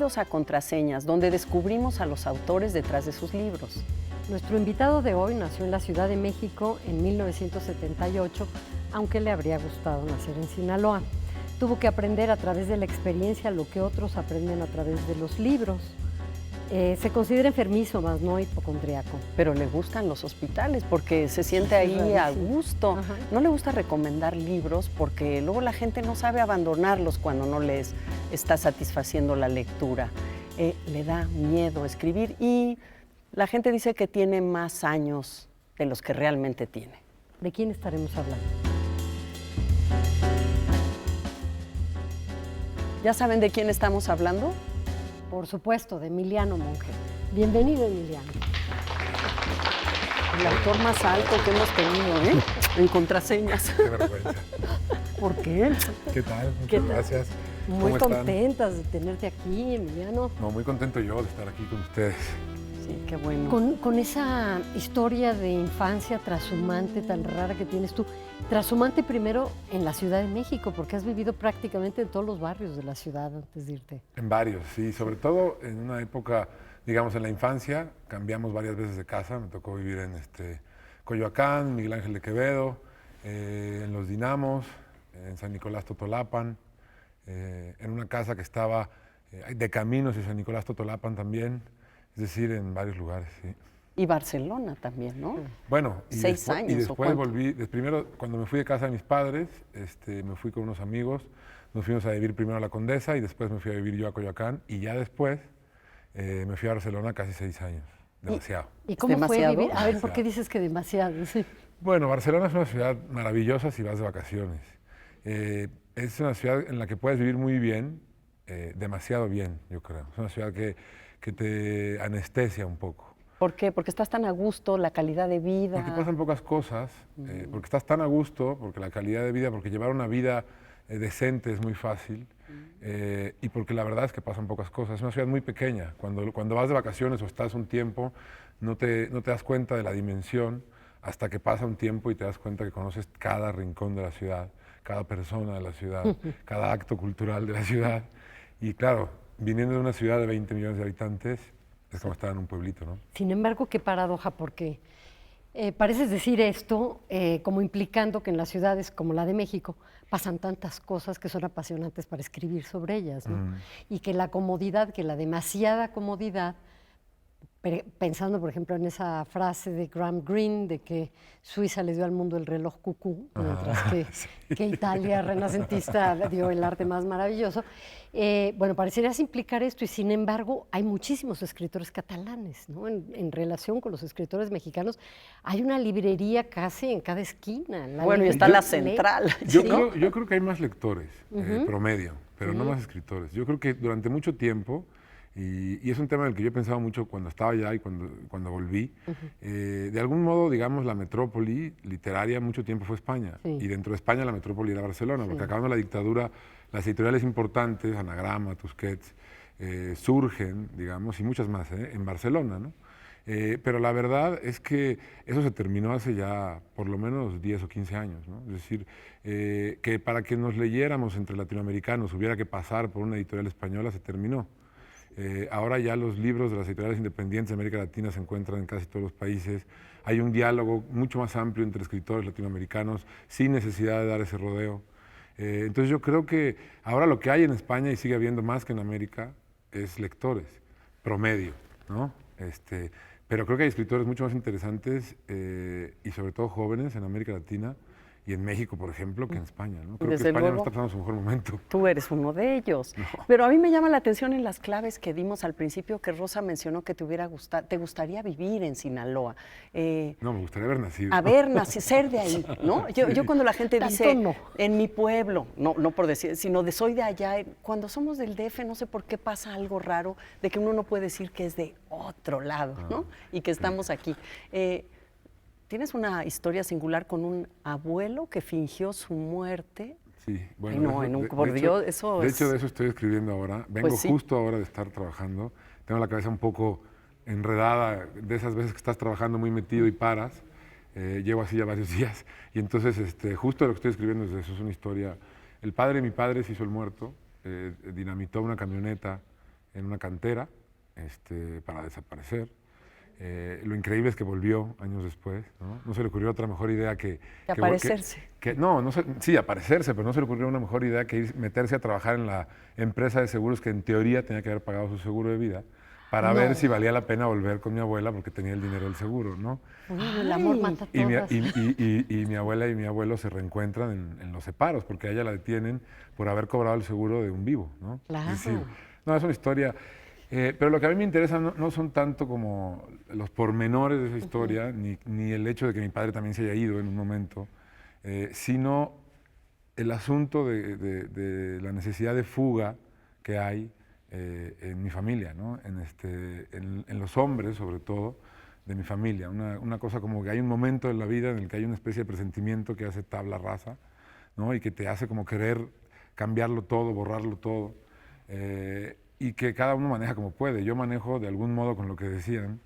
Bienvenidos a Contraseñas, donde descubrimos a los autores detrás de sus libros. Nuestro invitado de hoy nació en la Ciudad de México en 1978, aunque le habría gustado nacer en Sinaloa. Tuvo que aprender a través de la experiencia lo que otros aprenden a través de los libros. Se considera enfermizo, más no hipocondriaco. Pero le gustan los hospitales porque se siente ahí a gusto. Ajá. No le gusta recomendar libros porque luego la gente no sabe abandonarlos cuando no les está satisfaciendo la lectura. Le da miedo escribir y la gente dice que tiene más años de los que realmente tiene. ¿De quién estaremos hablando? ¿Ya saben de quién estamos hablando? Por supuesto, de Emiliano Monge. Bienvenido, Emiliano. El autor más alto que hemos tenido, ¿eh? En Contraseñas. Qué vergüenza. ¿Por qué? ¿Qué tal? ¿Qué Muchas tal? gracias. Muy ¿Cómo están? contentas de tenerte aquí, Emiliano. No, muy contento yo de estar aquí con ustedes. Sí, qué bueno. Con esa historia de infancia trashumante tan rara que tienes tú. Trashumante primero en la Ciudad de México, porque has vivido prácticamente en todos los barrios de la ciudad antes de irte. En varios, sí. Sobre todo en una época, digamos, en la infancia, cambiamos varias veces de casa. Me tocó vivir en Coyoacán, Miguel Ángel de Quevedo, en Los Dinamos, en San Nicolás Totolapan, en una casa que estaba de caminos de San Nicolás Totolapan también. Es decir, en varios lugares, sí. Y Barcelona también, ¿no? Bueno, y 6 años, y ¿o después cuánto? volví, primero cuando me fui de casa de mis padres, me fui con unos amigos, nos fuimos a vivir primero a La Condesa y después me fui a vivir yo a Coyoacán y ya después me fui a Barcelona casi 6 años, demasiado. ¿Y cómo fue demasiado? vivir? A ver, ¿por qué Demasiado. dices que demasiado? Sí. Bueno, Barcelona es una ciudad maravillosa si vas de vacaciones. Es una ciudad en la que puedes vivir muy bien, demasiado bien, yo creo. Es una ciudad que te anestesia un poco. ¿Por qué? Porque estás tan a gusto, la calidad de vida. Porque pasan pocas cosas, porque estás tan a gusto, porque la calidad de vida, porque llevar una vida decente es muy fácil y porque la verdad es que pasan pocas cosas. Es una ciudad muy pequeña. Cuando vas de vacaciones o estás un tiempo, no te das cuenta de la dimensión hasta que pasa un tiempo y te das cuenta que conoces cada rincón de la ciudad, cada persona de la ciudad, cada acto cultural de la ciudad. Y claro, viniendo de una ciudad de 20 millones de habitantes, es como estar en un pueblito, ¿no? Sin embargo, qué paradoja, porque pareces decir esto como implicando que en las ciudades como la de México pasan tantas cosas que son apasionantes para escribir sobre ellas, ¿no? Y que la comodidad, que la demasiada comodidad, pensando, por ejemplo, en esa frase de Graham Greene de que Suiza le dio al mundo el reloj cucú, mientras que Italia renacentista dio el arte más maravilloso. Bueno, parecerías implicar esto y sin embargo hay muchísimos escritores catalanes, ¿no? En relación con los escritores mexicanos hay una librería casi en cada esquina. Bueno, y está la central. Yo, ¿sí? yo creo que hay más lectores, promedio, pero no más escritores. Yo creo que durante mucho tiempo, y es un tema del que yo he pensado mucho cuando estaba allá y cuando volví, de algún modo, digamos, la metrópoli literaria mucho tiempo fue España. Sí. Y dentro de España la metrópoli era Barcelona, porque acabando la dictadura, las editoriales importantes, Anagrama, Tusquets, surgen, digamos, y muchas más, en Barcelona, ¿no? Pero la verdad es que eso se terminó hace ya por lo menos 10 o 15 años, ¿no? Es decir, que para que nos leyéramos entre latinoamericanos hubiera que pasar por una editorial española, se terminó. Ahora ya los libros de las editoriales independientes de América Latina se encuentran en casi todos los países. Hay un diálogo mucho más amplio entre escritores latinoamericanos sin necesidad de dar ese rodeo. Entonces yo creo que ahora lo que hay en España y sigue habiendo más que en América es lectores, promedio, ¿no? Pero creo que hay escritores mucho más interesantes y sobre todo jóvenes en América Latina y en México, por ejemplo, que en España, ¿no? Creo Desde que España no luego. está pasando su mejor momento. Tú eres uno de ellos. Pero a mí me llama la atención en las claves que dimos al principio que Rosa mencionó que te gustaría vivir en Sinaloa. No, me gustaría haber nacido. Haber nacido, ser de ahí, ¿no? Yo cuando la gente Tanto dice, no. en mi pueblo, no por decir, sino de soy de allá, cuando somos del DF no sé por qué pasa algo raro de que uno no puede decir que es de otro lado, ¿no? Y que estamos aquí. Tienes una historia singular con un abuelo que fingió su muerte. Sí, bueno. Ay, no, eso- en un de cordio, hecho- eso De es- hecho, de eso estoy escribiendo ahora. Vengo Pues sí. justo ahora de estar trabajando. Tengo la cabeza un poco enredada de esas veces que estás trabajando muy metido y paras. Llevo así ya varios días. Y entonces, justo lo que estoy escribiendo es de eso. Es una historia. El padre de mi padre se hizo el muerto, dinamitó una camioneta en una cantera para desaparecer. Lo increíble es que volvió años después, ¿no? No se le ocurrió otra mejor idea que aparecerse. Sí, aparecerse, pero no se le ocurrió una mejor idea que meterse a trabajar en la empresa de seguros que en teoría tenía que haber pagado su seguro de vida para ver si valía la pena volver con mi abuela porque tenía el dinero del seguro, ¿no? El amor mata a todas. Y mi abuela y mi abuelo se reencuentran en los separos porque a ella la detienen por haber cobrado el seguro de un vivo, ¿no? Claro. Es decir, no, es una historia... pero lo que a mí me interesa no son tanto como los pormenores de esa historia, ni el hecho de que mi padre también se haya ido en un momento, sino el asunto de la necesidad de fuga que hay en mi familia, ¿no? En los hombres, sobre todo, de mi familia. Una cosa como que hay un momento en la vida en el que hay una especie de presentimiento que hace tabla rasa, ¿no? Y que te hace como querer cambiarlo todo, borrarlo todo. Y que cada uno maneja como puede. Yo manejo de algún modo con lo que decían,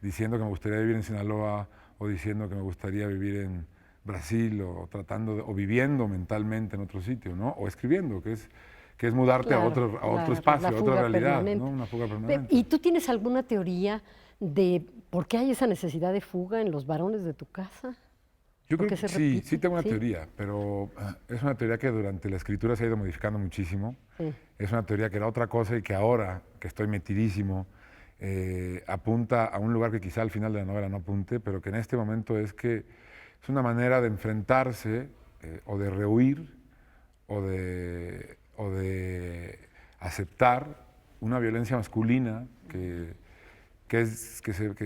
diciendo que me gustaría vivir en Sinaloa o diciendo que me gustaría vivir en Brasil o o viviendo mentalmente en otro sitio, ¿no? O escribiendo, que es mudarte a otro espacio, a otra realidad, ¿no? Una fuga permanente. ¿Y tú tienes alguna teoría de por qué hay esa necesidad de fuga en los varones de tu casa? Yo creo que sí tengo una ¿Sí? teoría, pero es una teoría que durante la escritura se ha ido modificando muchísimo. Sí. Es una teoría que era otra cosa y que ahora, que estoy metidísimo, apunta a un lugar que quizá al final de la novela no apunte, pero que en este momento es una manera de enfrentarse o de rehuir o de aceptar una violencia masculina que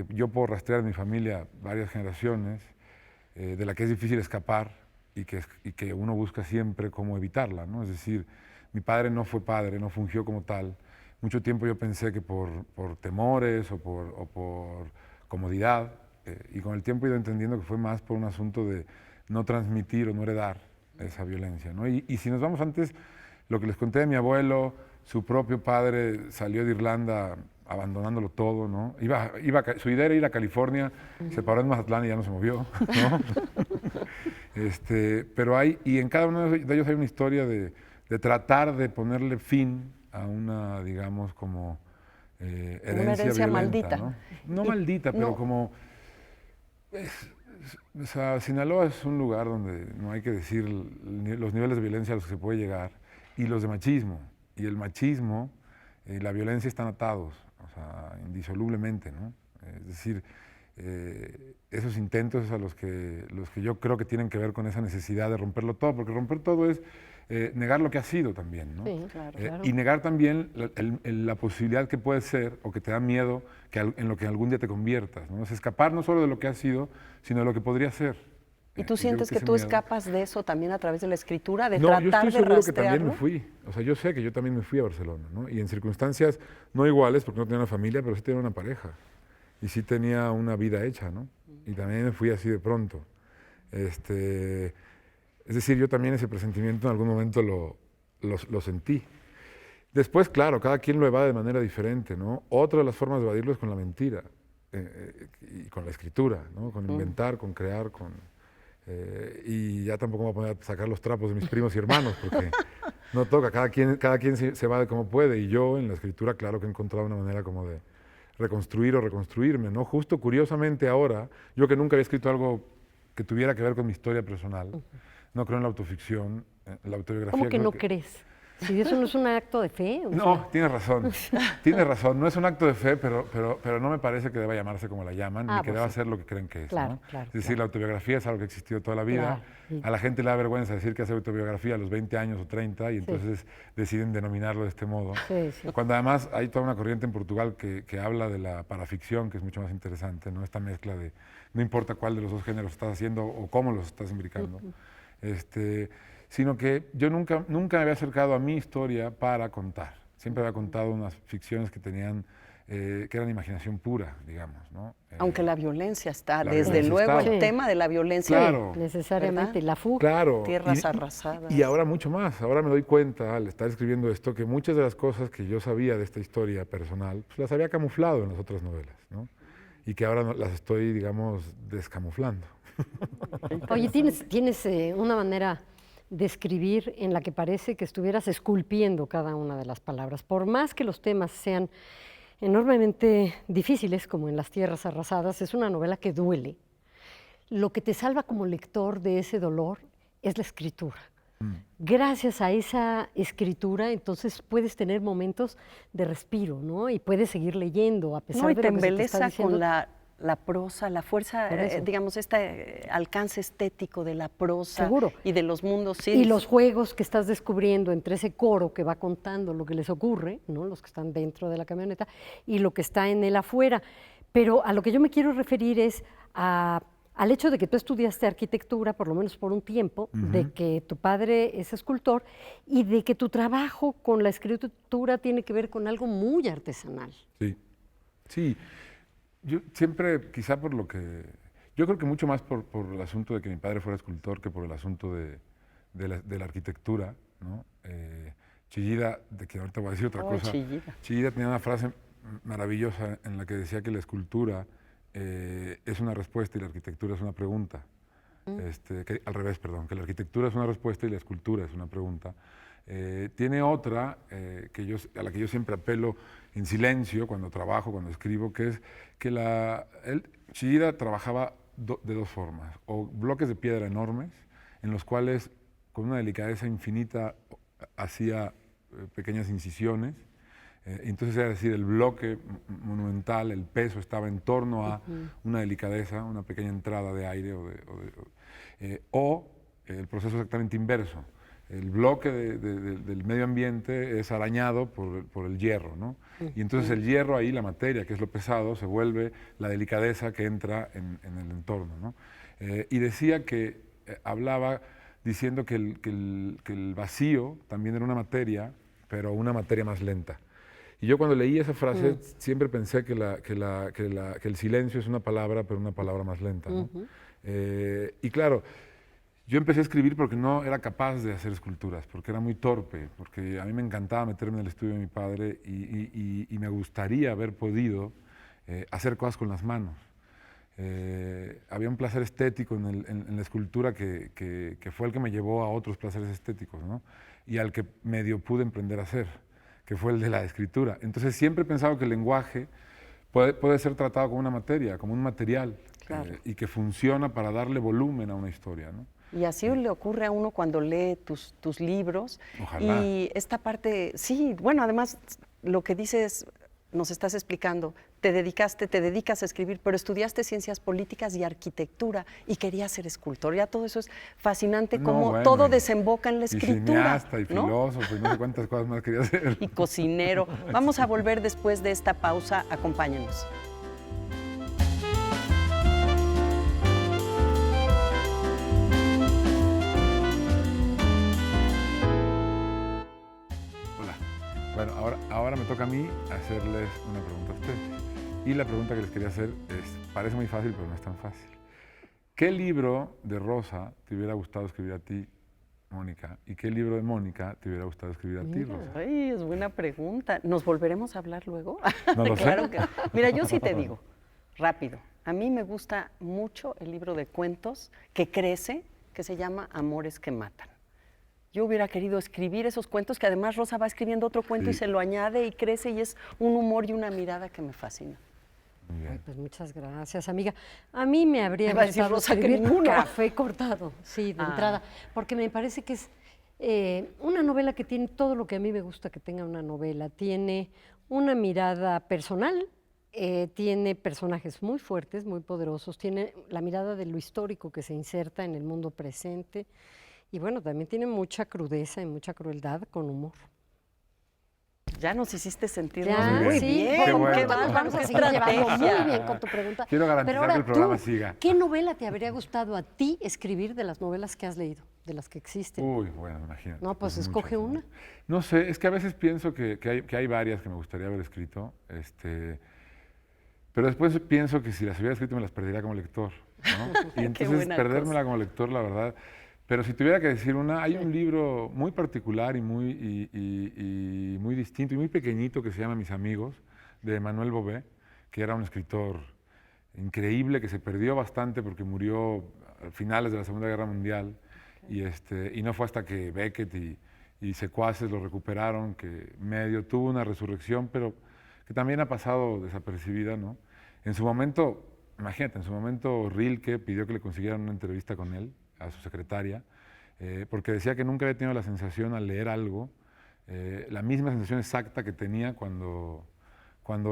yo puedo rastrear en mi familia varias generaciones, de la que es difícil escapar y que uno busca siempre cómo evitarla, ¿no? Es decir, mi padre no fue padre, no fungió como tal. Mucho tiempo yo pensé que por temores o por comodidad, y con el tiempo he ido entendiendo que fue más por un asunto de no transmitir o no heredar esa violencia, ¿no? Y si nos vamos antes, lo que les conté de mi abuelo, su propio padre salió de Irlanda abandonándolo todo, ¿no? Su idea era ir a California, se paró en Mazatlán y ya no se movió, ¿no? Pero y en cada uno de ellos hay una historia de tratar de ponerle fin a una, digamos, como herencia violenta, maldita. No maldita, pero como... O sea, Sinaloa es un lugar donde no hay que decir los niveles de violencia a los que se puede llegar y los de machismo. Y el machismo y la violencia están atados, o sea, indisolublemente, ¿no? Es decir, esos intentos es a los que yo creo que tienen que ver con esa necesidad de romperlo todo, porque romper todo es negar lo que ha sido también, ¿no? Sí, claro. Y negar también la posibilidad que puede ser o que te da miedo en lo que algún día te conviertas, ¿no? Es escapar no solo de lo que ha sido, sino de lo que podría ser. ¿Y tú sientes que tú escapas de eso también a través de la escritura, de No, tratar yo estoy de seguro rastrearlo? que también me fui. O sea, yo sé que yo también me fui a Barcelona, ¿no? Y en circunstancias no iguales, porque no tenía una familia, pero sí tenía una pareja. Y sí tenía una vida hecha, ¿no? Y también me fui así de pronto. Es decir, yo también ese presentimiento en algún momento lo sentí. Después, claro, cada quien lo evade de manera diferente, ¿no? Otra de las formas de evadirlo es con la mentira y con la escritura, ¿no? Con inventar, con crear, y ya tampoco me voy a poner a sacar los trapos de mis primos y hermanos, porque no toca, cada quien se evade como puede, y yo en la escritura, claro que he encontrado una manera como de reconstruir o reconstruirme, ¿no? Justo curiosamente ahora, yo que nunca había escrito algo que tuviera que ver con mi historia personal, no creo en la autoficción, en la autobiografía. ¿Cómo que no crees? Si eso no es un acto de fe. No, tienes razón, no es un acto de fe, pero no me parece que deba llamarse como la llaman, ni que deba ser lo que creen que es, claro, ¿no? claro, Es decir, la autobiografía es algo que ha existido toda la vida, a la gente le da vergüenza decir que hace autobiografía a los 20 años o 30 y entonces deciden denominarlo de este modo. Cuando además hay toda una corriente en Portugal que habla de la paraficción, que es mucho más interesante, ¿no? Esta mezcla de no importa cuál de los dos géneros estás haciendo o cómo los estás imbricando. Sino que yo nunca me había acercado a mi historia para contar. Siempre había contado unas ficciones que tenían, que eran imaginación pura, digamos, ¿no? Aunque la violencia está, desde luego el tema de la violencia. Claro. Necesariamente, ¿verdad? La fuga. Claro. Tierras arrasadas. Y ahora mucho más. Ahora me doy cuenta, al estar escribiendo esto, que muchas de las cosas que yo sabía de esta historia personal, pues las había camuflado en las otras novelas, ¿no? Y que ahora las estoy, digamos, descamuflando. Oye, tienes una manera de escribir en la que parece que estuvieras esculpiendo cada una de las palabras. Por más que los temas sean enormemente difíciles, como en Las tierras arrasadas, es una novela que duele. Lo que te salva como lector de ese dolor es la escritura. Gracias a esa escritura, entonces puedes tener momentos de respiro, ¿no? Y puedes seguir leyendo a pesar No, y de te lo que se te está embeleza diciendo. con la prosa, la fuerza, Por eso. digamos, este alcance estético de la prosa Seguro. y de los mundos. Sí, Y los juegos que estás descubriendo entre ese coro que va contando lo que les ocurre, ¿no? Los que están dentro de la camioneta, y lo que está en él afuera. Pero a lo que yo me quiero referir es al hecho de que tú estudiaste arquitectura, por lo menos por un tiempo, de que tu padre es escultor y de que tu trabajo con la escritura tiene que ver con algo muy artesanal. Sí, sí. Yo siempre, quizá por lo que... Yo creo que mucho más por el asunto de que mi padre fuera escultor que por el asunto de la arquitectura, ¿no? Chillida, de que ahorita voy a decir otra cosa. Chillida tenía una frase maravillosa en la que decía que la escultura es una respuesta y la arquitectura es una pregunta. Al revés, perdón, que la arquitectura es una respuesta y la escultura es una pregunta. Tiene otra a la que yo siempre apelo en silencio cuando trabajo, cuando escribo, que es que Chillida trabajaba de dos formas, o bloques de piedra enormes, en los cuales con una delicadeza infinita hacía pequeñas incisiones. Entonces, es decir, el bloque monumental, el peso estaba en torno a una delicadeza, una pequeña entrada de aire, o el proceso exactamente inverso. El bloque del medio ambiente es arañado por el hierro, ¿no? Y entonces el hierro ahí, la materia, que es lo pesado, se vuelve la delicadeza que entra en el entorno, ¿no? Y decía que, hablaba diciendo que el vacío también era una materia, pero una materia más lenta. Y yo cuando leí esa frase siempre pensé que el silencio es una palabra, pero una palabra más lenta, ¿no? Y claro, yo empecé a escribir porque no era capaz de hacer esculturas, porque era muy torpe, porque a mí me encantaba meterme en el estudio de mi padre y me gustaría haber podido hacer cosas con las manos. Había un placer estético en la escultura que fue el que me llevó a otros placeres estéticos, ¿no? Y al que medio pude emprender a hacer, que fue el de la escritura. Entonces siempre he pensado que el lenguaje puede ser tratado como una materia, como un material, Claro. y que funciona para darle volumen a una historia, ¿no? Y así le ocurre a uno cuando lee tus libros. Ojalá. Y esta parte, sí, bueno, además lo que dices, nos estás explicando, te dedicas a escribir, pero estudiaste ciencias políticas y arquitectura y querías ser escultor. Ya todo eso es fascinante, como bueno, todo desemboca en la escritura. Y cineasta, y ¿no? filósofo, y no sé cuántas cosas más quería hacer. Y cocinero. Vamos a volver después de esta pausa. Acompáñenos. Bueno, ahora me toca a mí hacerles una pregunta a ustedes. Y la pregunta que les quería hacer parece muy fácil, pero no es tan fácil. ¿Qué libro de Rosa te hubiera gustado escribir a ti, Mónica? ¿Y qué libro de Mónica te hubiera gustado escribir a ti, Rosa? Ay, es buena pregunta. ¿Nos volveremos a hablar luego? No lo sé. Claro que. Mira, yo sí te digo, rápido. A mí me gusta mucho el libro de cuentos que crece, que se llama Amores que matan. Yo hubiera querido escribir esos cuentos, que además Rosa va escribiendo otro cuento y se lo añade y crece, y es un humor y una mirada que me fascina. Muy bien. Ay, pues muchas gracias, amiga. A mí me habría Va a decir gustado Rosa que escribir ninguno. Café cortado, sí, de entrada, porque me parece que es una novela que tiene todo lo que a mí me gusta que tenga una novela. Tiene una mirada personal, tiene personajes muy fuertes, muy poderosos, tiene la mirada de lo histórico que se inserta en el mundo presente, y bueno, también tiene mucha crudeza y mucha crueldad con humor. Ya nos hiciste sentirnos Ya, muy sí, bien. Qué bueno. Qué Vamos bárbaro, a qué seguir llevando estrategia. muy bien con tu pregunta. Quiero garantizar Pero ahora que el programa tú, siga. ¿qué novela te habría gustado a ti escribir de las novelas que has leído, de las que existen? Uy, bueno, imagínate. No, pues escoge muchas, ¿no? una. No sé, es que a veces pienso que hay varias que me gustaría haber escrito, pero después pienso que si las hubiera escrito me las perdería como lector, ¿no? Y entonces buena perdérmela cosa. como lector, la verdad. Pero si tuviera que decir una, hay un libro muy particular y muy distinto y muy pequeñito que se llama Mis amigos, de Manuel Bové, que era un escritor increíble que se perdió bastante porque murió a finales de la Segunda Guerra Mundial. y no fue hasta que Beckett y secuaces lo recuperaron que medio tuvo una resurrección, pero que también ha pasado desapercibida, ¿no? En su momento, imagínate, en su momento Rilke pidió que le consiguieran una entrevista con él, a su secretaria, porque decía que nunca había tenido la sensación al leer algo, la misma sensación exacta que tenía cuando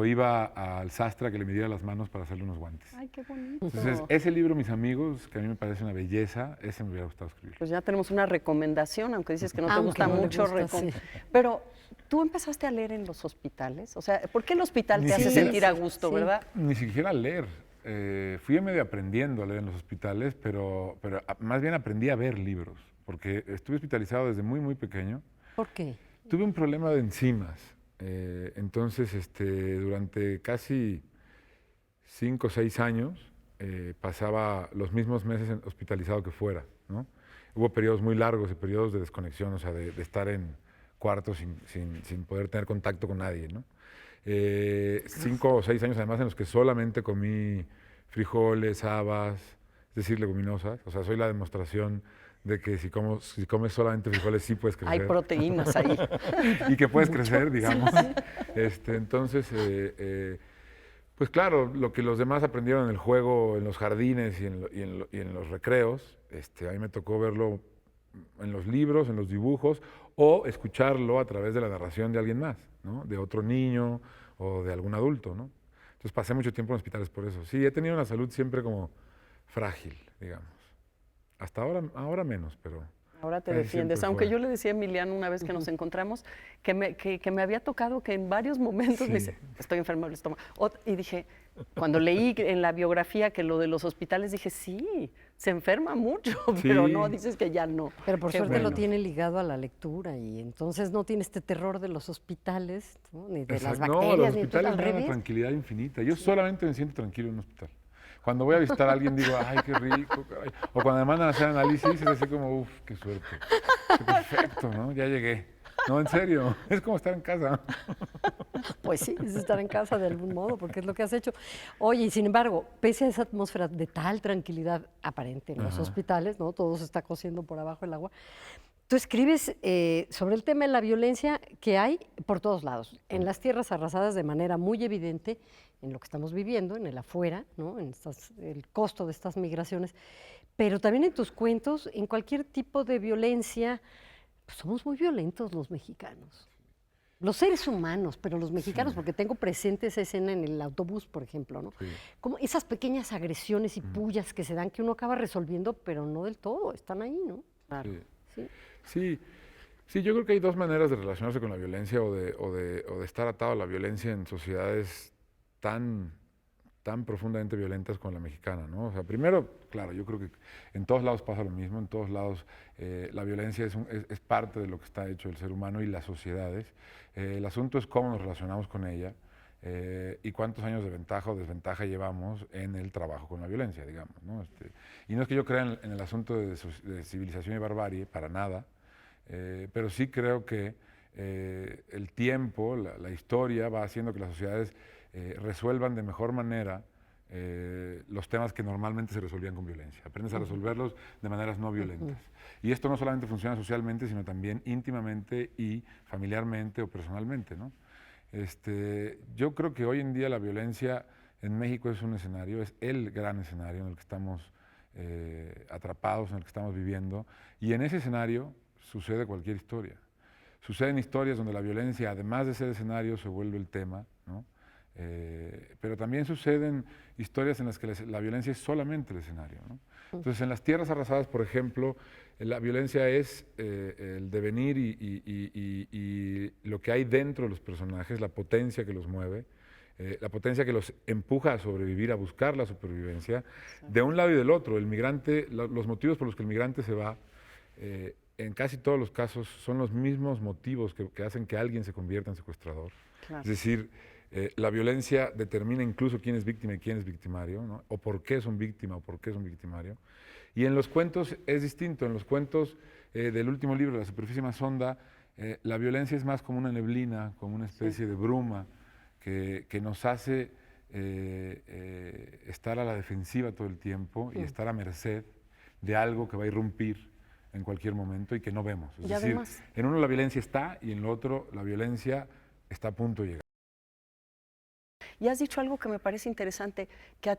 iba al sastre a que le midiera las manos para hacerle unos guantes. Ay, qué bonito. Entonces, ese libro, mis amigos, que a mí me parece una belleza, ese me hubiera gustado escribir. Pues ya tenemos una recomendación, aunque dices que no te Aunque gusta no le mucho. gusta, sí. Pero, ¿tú empezaste a leer en los hospitales? O sea, ¿por qué el hospital Ni te hace siquiera- sentir a gusto, sí. verdad? Ni siquiera leer. Fui medio aprendiendo a leer en los hospitales, pero más bien aprendí a ver libros, porque estuve hospitalizado desde muy, muy pequeño. ¿Por qué? Tuve un problema de enzimas. Entonces, durante casi 5 o 6 años, pasaba los mismos meses hospitalizado que fuera, ¿no? Hubo periodos muy largos y periodos de desconexión, o sea, de estar en cuartos sin poder tener contacto con nadie, ¿no? 5 o 6 años además en los que solamente comí frijoles, habas, es decir, leguminosas. O sea, soy la demostración de que si comes solamente frijoles sí puedes crecer. Hay proteínas ahí. Y que puedes crecer, digamos. Entonces, pues claro, lo que los demás aprendieron en el juego, en los jardines y en los recreos, a mí me tocó verlo en los libros, en los dibujos, o escucharlo a través de la narración de alguien más, ¿no? De otro niño o de algún adulto, ¿no? Entonces pasé mucho tiempo en hospitales por eso. Sí, he tenido una salud siempre como frágil, digamos. Hasta ahora menos, pero... Ahora te casi defiendes. siempre Aunque fue. yo le decía a Emiliano una vez que nos encontramos que me había tocado que en varios momentos me Sí. dice, estoy enfermo del estómago. Y dije, cuando leí en la biografía que lo de los hospitales, dije, sí, se enferma mucho, pero Sí. no, dices que ya no. Pero por Qué suerte lo bueno. tiene ligado a la lectura y entonces no tiene este terror de los hospitales, ¿no? Ni de las Exacto. bacterias, No, los ni de todo, hospitales al me dan una revés. tranquilidad infinita. Yo solamente me siento tranquilo en un hospital. Cuando voy a visitar a alguien digo, ay, qué rico, caray. O cuando me mandan a hacer análisis es así como, uff, qué suerte. Qué perfecto, ¿no? Ya llegué. No, en serio, es como estar en casa. Pues sí, es estar en casa de algún modo, porque es lo que has hecho. Oye, y sin embargo, pese a esa atmósfera de tal tranquilidad aparente en los Ajá. hospitales, ¿no? Todo se está cociendo por abajo el agua. Tú escribes sobre el tema de la violencia que hay por todos lados, en las tierras arrasadas de manera muy evidente, en lo que estamos viviendo, en el afuera, ¿no? El costo de estas migraciones, pero también en tus cuentos, en cualquier tipo de violencia. Pues somos muy violentos los mexicanos. Los seres humanos, pero los mexicanos, porque tengo presente esa escena en el autobús, por ejemplo, ¿no? Sí. Como esas pequeñas agresiones y pullas que se dan que uno acaba resolviendo, pero no del todo, están ahí, ¿no? Claro. Sí. Sí. Sí, yo creo que hay dos maneras de relacionarse con la violencia o de estar atado a la violencia en sociedades tan profundamente violentas como la mexicana, ¿no? O sea, primero, claro, yo creo que en todos lados pasa lo mismo, en todos lados la violencia es parte de lo que está hecho el ser humano y las sociedades. El asunto es cómo nos relacionamos con ella y cuántos años de ventaja o desventaja llevamos en el trabajo con la violencia, digamos, ¿no? Y no es que yo crea en el asunto de civilización y barbarie, para nada, pero sí creo que el tiempo, la historia va haciendo que las sociedades resuelvan de mejor manera los temas que normalmente se resolvían con violencia. Aprendes a resolverlos de maneras no violentas. Y esto no solamente funciona socialmente, sino también íntimamente y familiarmente o personalmente, ¿no? Yo creo que hoy en día la violencia en México es un escenario, es el gran escenario en el que estamos atrapados, en el que estamos viviendo. Y en ese escenario sucede cualquier historia. Suceden historias donde la violencia, además de ser escenario, se vuelve el tema, ¿no? Pero también suceden historias en las que la violencia es solamente el escenario, ¿no? Entonces, en las tierras arrasadas, por ejemplo, la violencia es el devenir y lo que hay dentro de los personajes, la potencia que los mueve, la potencia que los empuja a sobrevivir, a buscar la supervivencia, de un lado y del otro. El migrante, los motivos por los que el migrante se va, en casi todos los casos son los mismos motivos que hacen que alguien se convierta en secuestrador. Claro. Es decir, la violencia determina incluso quién es víctima y quién es victimario, ¿no? O por qué son víctima o por qué son victimario. Y en los cuentos es distinto. En los cuentos del último libro, La superficie más honda, la violencia es más como una neblina, como una especie de bruma que nos hace estar a la defensiva todo el tiempo y estar a merced de algo que va a irrumpir en cualquier momento y que no vemos. Es Y decir, además, en uno la violencia está y en el otro la violencia está a punto de llegar. y has dicho algo que me parece interesante, que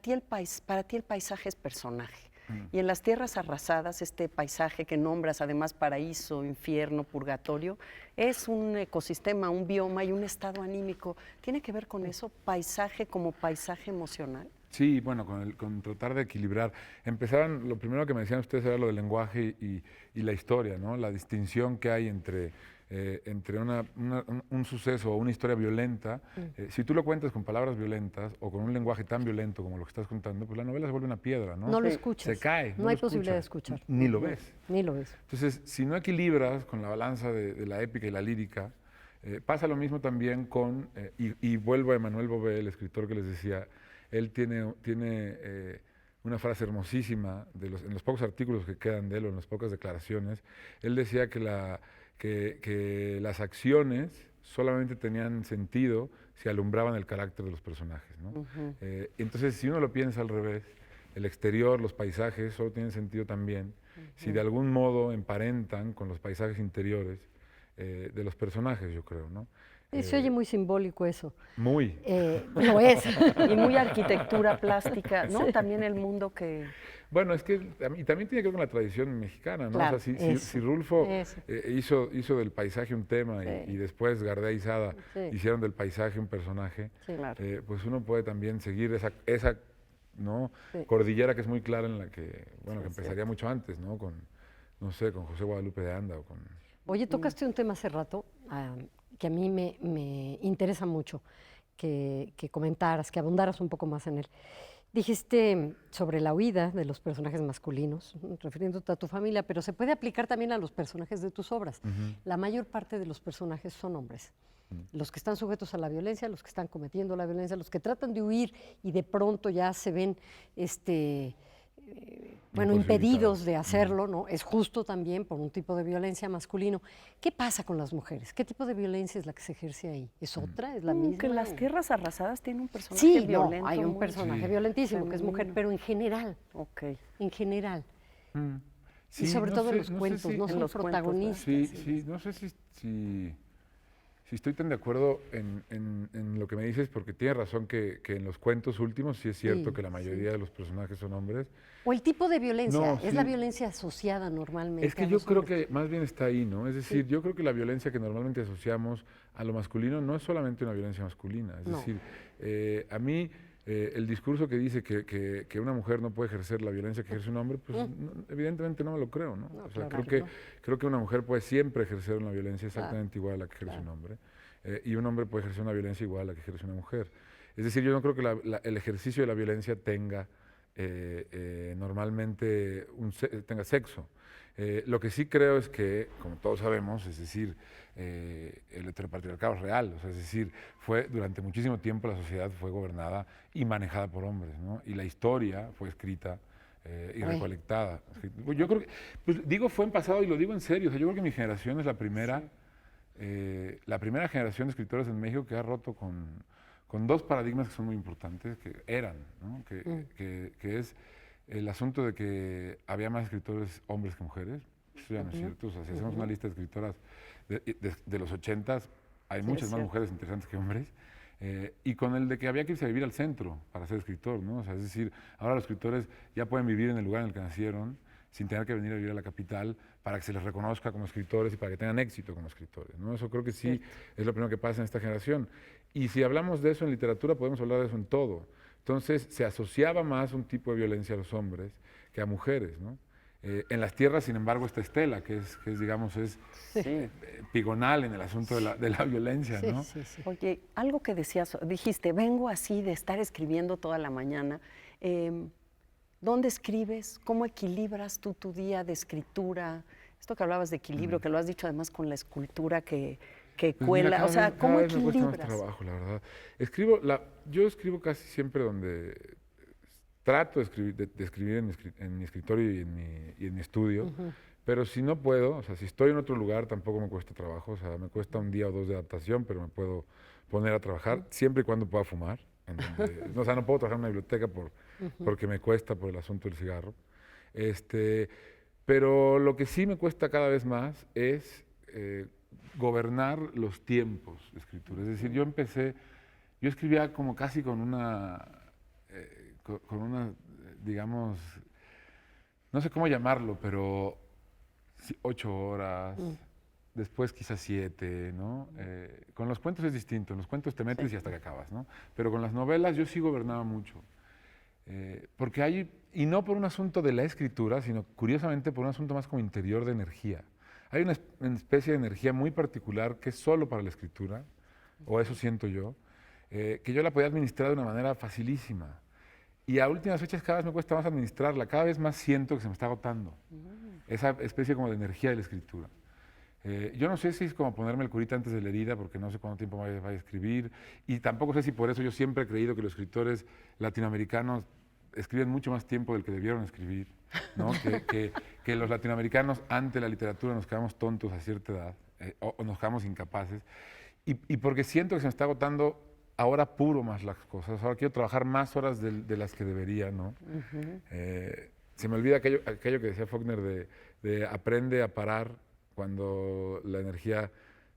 para ti el paisaje es personaje. Y en las tierras arrasadas, este paisaje que nombras, además paraíso, infierno, purgatorio, es un ecosistema, un bioma y un estado anímico. ¿Tiene que ver con eso, paisaje como paisaje emocional? Sí, bueno, con tratar de equilibrar. Empezaron, lo primero que me decían ustedes era lo del lenguaje y la historia, ¿no? La distinción que hay entre un suceso o una historia violenta. Si tú lo cuentas con palabras violentas o con un lenguaje tan violento como lo que estás contando, pues la novela se vuelve una piedra, ¿no? No lo Sí. escuchas. Se cae. No hay lo posibilidad de escuchas, escuchar. Ni lo ves. Ni lo ves. Entonces, si no equilibras con la balanza de la épica y la lírica, pasa lo mismo también con, y vuelvo a Emmanuel Bové, el escritor que les decía, él tiene una frase hermosísima en los pocos artículos que quedan de él o en las pocas declaraciones. Él decía que las acciones solamente tenían sentido si alumbraban el carácter de los personajes, ¿no? Entonces, si uno lo piensa al revés, el exterior, los paisajes, solo tienen sentido también si de algún modo emparentan con los paisajes interiores de los personajes, yo creo, ¿no? Se oye muy simbólico eso. Muy. Lo es. Y muy arquitectura plástica, ¿no? También el mundo que... Bueno, es que y también tiene que ver con la tradición mexicana, ¿no? Claro, o sea, si Rulfo hizo del paisaje un tema y después Gardea y Sada hicieron del paisaje un personaje, Claro. pues uno puede también seguir esa ¿no? Cordillera que es muy clara en la que, bueno, que empezaría mucho antes, ¿no? No sé, con José Guadalupe de Anda o con... Oye, tocaste un tema hace rato que a mí me interesa mucho que comentaras, que abundaras un poco más en él. Dijiste sobre la huida de los personajes masculinos, refiriéndote a tu familia, pero se puede aplicar también a los personajes de tus obras. La mayor parte de los personajes son hombres. Los que están sujetos a la violencia, los que están cometiendo la violencia, los que tratan de huir y de pronto ya se ven impedidos de hacerlo, ¿no? Es justo también por un tipo de violencia masculino. ¿Qué pasa con las mujeres? ¿Qué tipo de violencia es la que se ejerce ahí? ¿Es otra? ¿Es la misma? Que las tierras arrasadas tiene un personaje Sí, violento. hay un muy personaje violentísimo que es mujer, femenino. pero en general, Ok. en general. Sí, Y sobre no todo sé- en los no sé cuentos, si- no en son los cuentos, protagonistas. Sí, no sé si estoy tan de acuerdo en lo que me dices, porque tienes razón que en los cuentos últimos sí es cierto Sí, que la mayoría de los personajes son hombres. O el tipo de violencia, No, es sí. la violencia asociada normalmente. Es que a yo los creo hombres. que más bien está ahí, ¿no? Es decir, yo creo que la violencia que normalmente asociamos a lo masculino no es solamente una violencia masculina. Es No. decir, a mí el discurso que dice que una mujer no puede ejercer la violencia que ejerce un hombre, pues evidentemente no me lo creo, ¿no? No, O sea, claro creo que una mujer puede siempre ejercer una violencia exactamente igual a la que ejerce un hombre. Y un hombre puede ejercer una violencia igual a la que ejerce una mujer. Es decir, yo no creo que el ejercicio de la violencia tenga normalmente tenga sexo. Lo que sí creo es que, como todos sabemos, es decir, el heteropatriarcado es real, o sea, es decir, durante muchísimo tiempo la sociedad fue gobernada y manejada por hombres, ¿no? Y la historia fue escrita y recolectada. Yo creo que, pues digo fue en pasado y lo digo en serio, o sea, yo creo que mi generación es la primera generación de escritores en México que ha roto con dos paradigmas que son muy importantes, que eran, ¿no? que es el asunto de que había más escritores hombres que mujeres. Eso ya no es cierto. O sea, si hacemos una lista de escritoras de los 80s, hay muchas más mujeres interesantes que hombres. Y con el de que había que irse a vivir al centro para ser escritor, ¿no? O sea, es decir, ahora los escritores ya pueden vivir en el lugar en el que nacieron sin tener que venir a vivir a la capital para que se les reconozca como escritores y para que tengan éxito como escritores, ¿no? Eso creo que sí es lo primero que pasa en esta generación. Y si hablamos de eso en literatura, podemos hablar de eso en todo. Entonces, se asociaba más un tipo de violencia a los hombres que a mujeres, ¿no? En las tierras, sin embargo, está Estela, que es digamos, pigonal en el asunto de la violencia, ¿no? Sí, sí. Oye, algo que decías, dijiste, vengo así de estar escribiendo toda la mañana. ¿Dónde escribes? ¿Cómo equilibras tú tu día de escritura? Esto que hablabas de equilibrio, que lo has dicho además con la escultura que Pues cuela, mira, o sea, cada ¿cómo vez me cuesta más equilibras? trabajo, la verdad. Yo escribo casi siempre donde trato de escribir en mi escritorio y en mi estudio, pero si no puedo, o sea, si estoy en otro lugar tampoco me cuesta trabajo, o sea, me cuesta un día o dos de adaptación, pero me puedo poner a trabajar siempre y cuando pueda fumar. O sea, no puedo trabajar en una biblioteca porque me cuesta por el asunto del cigarro. Pero lo que sí me cuesta cada vez más es gobernar los tiempos de escritura. Es decir, yo escribía como casi con una, digamos, no sé cómo llamarlo, pero 8 horas, después quizás 7, ¿no? Con los cuentos es distinto, en los cuentos te metes y hasta que acabas, ¿no? Pero con las novelas yo sí gobernaba mucho. Porque hay, y no por un asunto de la escritura, sino curiosamente por un asunto más como interior de energía. Hay una especie de energía muy particular que es solo para la escritura, o eso siento yo, que yo la podía administrar de una manera facilísima. Y a últimas fechas cada vez me cuesta más administrarla, cada vez más siento que se me está agotando esa especie como de energía de la escritura. Yo no sé si es como ponerme el curita antes de la herida, porque no sé cuánto tiempo vaya a escribir, y tampoco sé si por eso yo siempre he creído que los escritores latinoamericanos escriben mucho más tiempo del que debieron escribir, ¿no? que los latinoamericanos ante la literatura nos quedamos tontos a cierta edad, o nos quedamos incapaces, y porque siento que se me está agotando, ahora apuro más las cosas, ahora quiero trabajar más horas de las que debería, ¿no? Se me olvida aquello que decía Faulkner de aprende a parar cuando la energía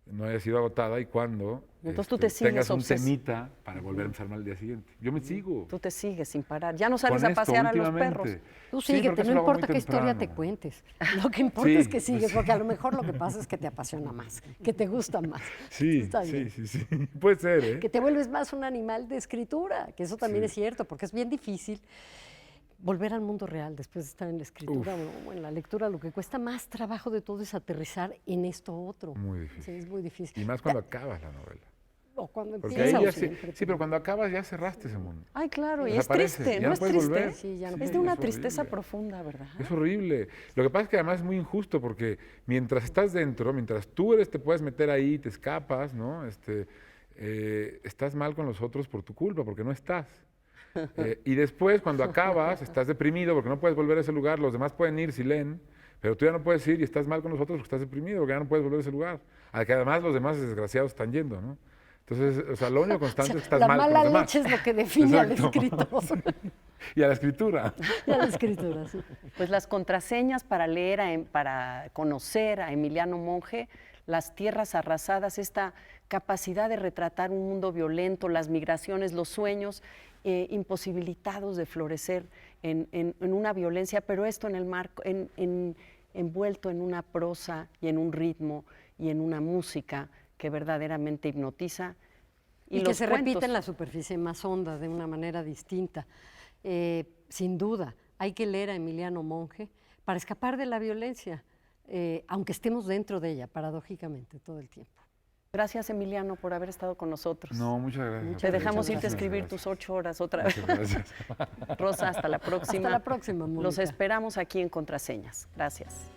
no haya sido agotada y cuando entonces tú te sigues tengas un temita para volver a empezar mal al día siguiente. Yo me sigo. Tú te sigues sin parar. Ya no sales Con a pasear a esto, los perros. Tú Sí, síguete, porque no eso lo hago importa muy qué historia te temprano. cuentes. Lo que importa Sí, es que sigues, pues sí. porque a lo mejor lo que pasa es que te apasiona más, que te gusta más. Sí, Está bien. sí. Puede ser, ¿eh? Que te vuelves más un animal de escritura, que eso también Sí. es cierto, porque es bien difícil volver al mundo real después de estar en la escritura o en la lectura. Lo que cuesta más trabajo de todo es aterrizar en esto otro. Muy difícil. Sí, es muy difícil. Y más cuando acabas la novela. O cuando Porque empieza ahí o ya siempre. sí, pero cuando acabas ya cerraste ese mundo. Ay, claro, y es Desaparece, triste, ya ¿no es puedes triste? volver. Sí, ya no Es puedes de una es tristeza horrible. profunda, ¿verdad? Es horrible. Lo que pasa es que además es muy injusto porque mientras estás dentro, mientras tú te puedes meter ahí, te escapas, ¿no? Estás mal con los otros por tu culpa, porque no estás. Y después, cuando acabas, estás deprimido porque no puedes volver a ese lugar, los demás pueden ir si leen, pero tú ya no puedes ir y estás mal con los otros porque estás deprimido, porque ya no puedes volver a ese lugar. Al que además los demás desgraciados están yendo, ¿no? Entonces, o sea, lo único constante es que estás la mal con mala los demás. leche es lo que define al Exacto. escritor. Y a la escritura. Y a la escritura, sí. Pues las contraseñas para leer, para conocer a Emiliano Monge, Las tierras arrasadas, esta capacidad de retratar un mundo violento, las migraciones, los sueños imposibilitados de florecer en una violencia, pero esto en el marco, envuelto en una prosa y en un ritmo y en una música que verdaderamente hipnotiza. Y que los se cuentos. repite en la superficie más honda de una manera distinta. Sin duda, hay que leer a Emiliano Monge para escapar de la violencia, aunque estemos dentro de ella, paradójicamente, todo el tiempo. Gracias, Emiliano, por haber estado con nosotros. No, muchas gracias. Te dejamos Muchas irte a gracias. escribir tus 8 horas otra vez. Muchas gracias. Rosa, hasta la próxima. Hasta la próxima, Mónica. Los esperamos aquí en Contraseñas. Gracias.